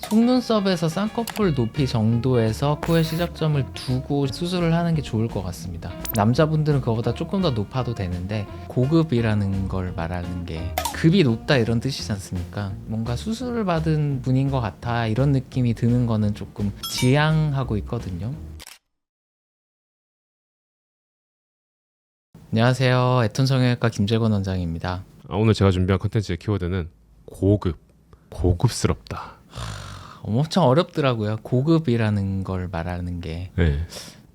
속눈썹에서 쌍꺼풀 높이 정도에서 코의 시작점을 두고 수술을 하는 게 좋을 것 같습니다. 남자분들은 그거보다 조금 더 높아도 되는데, 고급이라는 걸 말하는 게 급이 높다 이런 뜻이지 않습니까? 뭔가 수술을 받은 분인 것 같아 이런 느낌이 드는 거는 조금 지양하고 있거든요. 안녕하세요, 애톤 성형외과 김재권 원장입니다. 오늘 제가 준비한 컨텐츠의 키워드는 고급스럽다. 엄청 어렵더라고요. 고급이라는 걸 말하는 게. 네.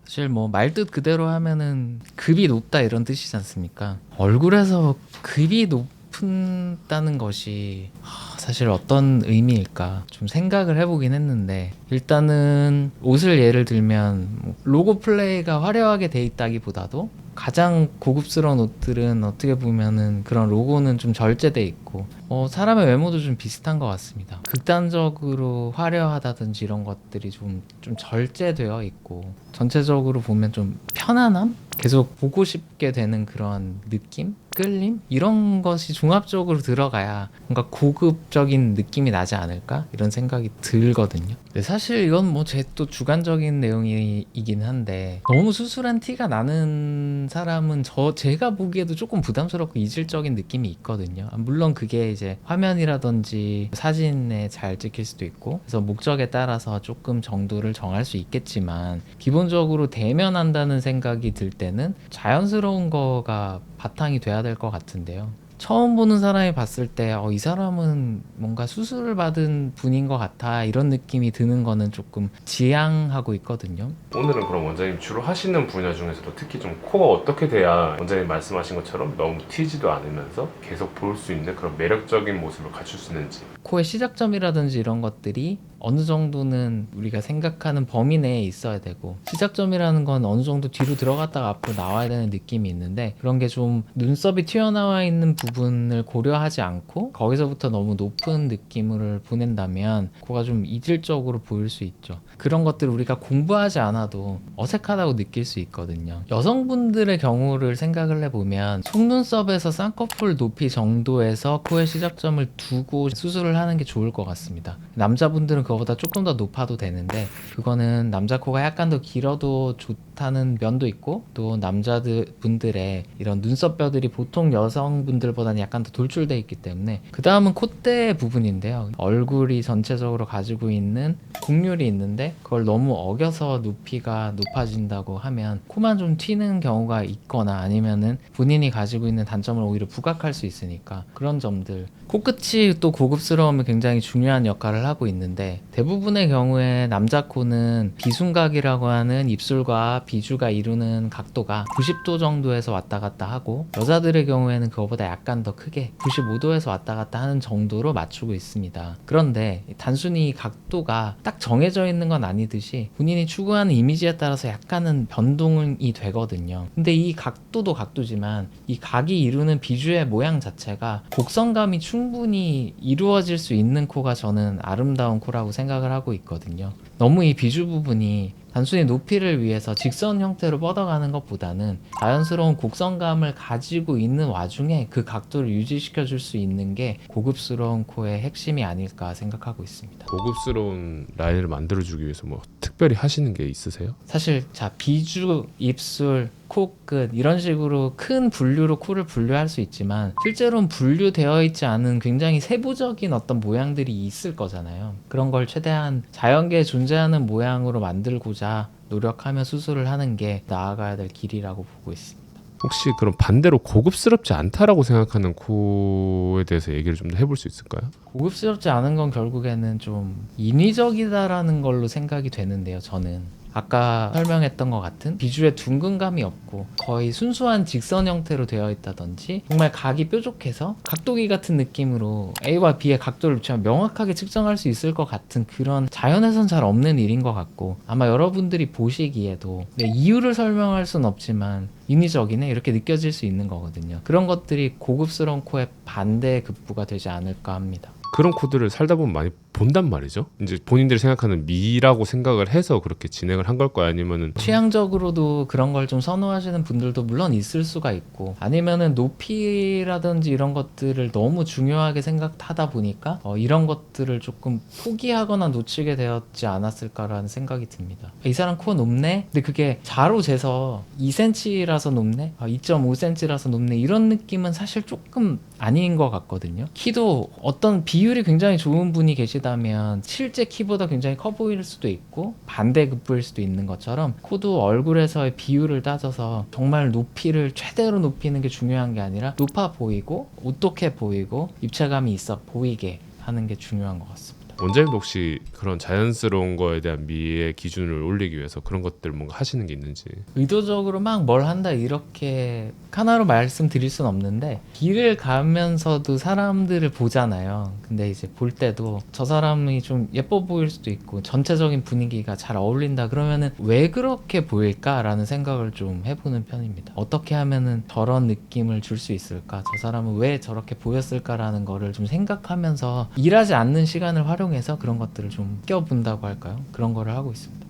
사실 뭐 말뜻 그대로 하면은 급이 높다 이런 뜻이지 않습니까? 얼굴에서 급이 높다는 것이 사실 어떤 의미일까 좀 생각을 해보긴 했는데, 일단은 옷을 예를 들면 로고 플레이가 화려하게 돼 있다기보다도 가장 고급스러운 옷들은 어떻게 보면은 그런 로고는 좀 절제돼 있고, 사람의 외모도 좀 비슷한 것 같습니다. 극단적으로 화려하다든지 이런 것들이 좀 절제되어 있고, 전체적으로 보면 좀 편안함? 계속 보고 싶게 되는 그런 느낌? 끌림? 이런 것이 종합적으로 들어가야 뭔가 고급적인 느낌이 나지 않을까? 이런 생각이 들거든요. 사실 이건 뭐 제 또 주관적인 내용이긴 한데, 너무 수술한 티가 나는 사람은 제가 보기에도 조금 부담스럽고 이질적인 느낌이 있거든요. 물론 그게 이제 화면이라든지 사진에 잘 찍힐 수도 있고, 그래서 목적에 따라서 조금 정도를 정할 수 있겠지만, 기본적으로 대면한다는 생각이 들 때는 자연스러운 거가 바탕이 돼야 될 것 같은데요. 처음 보는 사람이 봤을 때 이 사람은 뭔가 수술을 받은 분인 것 같아 이런 느낌이 드는 거는 조금 지양하고 있거든요. 오늘은 그럼 원장님 주로 하시는 분야 중에서도 특히 좀 코가 어떻게 돼야 원장님 말씀하신 것처럼 너무 튀지도 않으면서 계속 볼 수 있는 그런 매력적인 모습을 갖출 수 있는지. 코의 시작점이라든지 이런 것들이 어느 정도는 우리가 생각하는 범위 내에 있어야 되고, 시작점이라는 건 어느 정도 뒤로 들어갔다가 앞으로 나와야 되는 느낌이 있는데, 그런 게 좀 눈썹이 튀어나와 있는 부분을 고려하지 않고 거기서부터 너무 높은 느낌을 보낸다면 코가 좀 이질적으로 보일 수 있죠. 그런 것들을 우리가 공부하지 않아도 어색하다고 느낄 수 있거든요. 여성분들의 경우를 생각을 해보면 속눈썹에서 쌍꺼풀 높이 정도에서 코의 시작점을 두고 수술을 하는 게 좋을 것 같습니다. 남자분들은 그거보다 조금 더 높아도 되는데, 그거는 남자 코가 약간 더 길어도 좋다는 면도 있고, 또 남자분들의 이런 눈썹뼈들이 보통 여성분들보다는 약간 더 돌출되어 있기 때문에. 그 다음은 콧대 부분인데요. 얼굴이 전체적으로 가지고 있는 곡률이 있는데, 그걸 너무 어겨서 높이가 높아진다고 하면 코만 좀 튀는 경우가 있거나, 아니면은 본인이 가지고 있는 단점을 오히려 부각할 수 있으니까, 그런 점들. 코끝이 또 고급스러움이 굉장히 중요한 역할을 하고 있는데, 대부분의 경우에 남자 코는 비순각이라고 하는 입술과 비주가 이루는 각도가 90도 정도에서 왔다 갔다 하고, 여자들의 경우에는 그거보다 약간 더 크게 95도에서 왔다 갔다 하는 정도로 맞추고 있습니다. 그런데 단순히 각도가 딱 정해져 있는 건 아니듯이 본인이 추구하는 이미지에 따라서 약간은 변동이 되거든요. 근데 이 각도도 각도지만 이 각이 이루는 비주의 모양 자체가 곡선감이 충분히 이루어질 수 있는 코가 저는 아름다운 코라고 생각을 하고 있거든요. 너무 이 비주 부분이 단순히 높이를 위해서 직선 형태로 뻗어가는 것보다는 자연스러운 곡선감을 가지고 있는 와중에 그 각도를 유지시켜 줄 수 있는 게 고급스러운 코의 핵심이 아닐까 생각하고 있습니다. 고급스러운 라인을 만들어주기 위해서 뭐 특별히 하시는 게 있으세요? 사실 비주, 입술, 코끝 이런 식으로 큰 분류로 코를 분류할 수 있지만, 실제로는 분류되어 있지 않은 굉장히 세부적인 어떤 모양들이 있을 거잖아요. 그런 걸 최대한 자연계에 존재하는 모양으로 만들고자 노력하며 수술을 하는 게 나아가야 될 길이라고 보고 있습니다. 혹시 그럼 반대로 고급스럽지 않다라고 생각하는 코에 대해서 얘기를 좀 더 해볼 수 있을까요? 고급스럽지 않은 건 결국에는 좀 인위적이다라는 걸로 생각이 되는데요, 저는. 아까 설명했던 것 같은 비주에 둥근감이 없고 거의 순수한 직선 형태로 되어 있다든지, 정말 각이 뾰족해서 각도기 같은 느낌으로 A와 B의 각도를 붙이면 명확하게 측정할 수 있을 것 같은, 그런 자연에선 잘 없는 일인 것 같고, 아마 여러분들이 보시기에도 이유를 설명할 순 없지만 인위적이네 이렇게 느껴질 수 있는 거거든요. 그런 것들이 고급스러운 코의 반대 급부가 되지 않을까 합니다. 그런 코들을 살다 보면 많이 본단 말이죠. 이제 본인들이 생각하는 미라고 생각을 해서 그렇게 진행을 한 걸까요? 아니면은 취향적으로도 그런 걸 좀 선호하시는 분들도 물론 있을 수가 있고, 아니면은 높이라든지 이런 것들을 너무 중요하게 생각하다 보니까 이런 것들을 조금 포기하거나 놓치게 되었지 않았을까라는 생각이 듭니다. 이 사람 코 높네? 근데 그게 자로 재서 2cm라서 높네? 2.5cm라서 높네? 이런 느낌은 사실 조금 아닌 것 같거든요. 키도 어떤 비율이 굉장히 좋은 분이 계시다면 실제 키보다 굉장히 커 보일 수도 있고 반대급부일 수도 있는 것처럼, 코도 얼굴에서의 비율을 따져서 정말 높이를 최대로 높이는 게 중요한 게 아니라 높아 보이고 오똑해 보이고 입체감이 있어 보이게 하는 게 중요한 것 같습니다. 원장님도 혹시 그런 자연스러운 거에 대한 미의 기준을 올리기 위해서 그런 것들 뭔가 하시는 게 있는지. 의도적으로 막 뭘 한다 이렇게 하나로 말씀드릴 순 없는데, 길을 가면서도 사람들을 보잖아요. 근데 이제 볼 때도 저 사람이 좀 예뻐 보일 수도 있고 전체적인 분위기가 잘 어울린다 그러면은 왜 그렇게 보일까라는 생각을 좀 해보는 편입니다. 어떻게 하면은 저런 느낌을 줄 수 있을까, 저 사람은 왜 저렇게 보였을까라는 거를 좀 생각하면서 일하지 않는 시간을 활용해서 그런 것들을 좀 껴본다고 할까요? 그런 거를 하고 있습니다.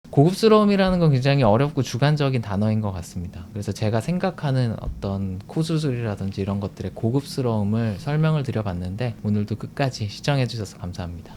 고급스러움이라는 건 굉장히 어렵고 주관적인 단어인 것 같습니다. 그래서 제가 생각하는 어떤 코 수술이라든지 이런 것들의 고급스러움을 설명을 드려봤는데, 오늘도 끝까지 시청해 주셔서 감사합니다.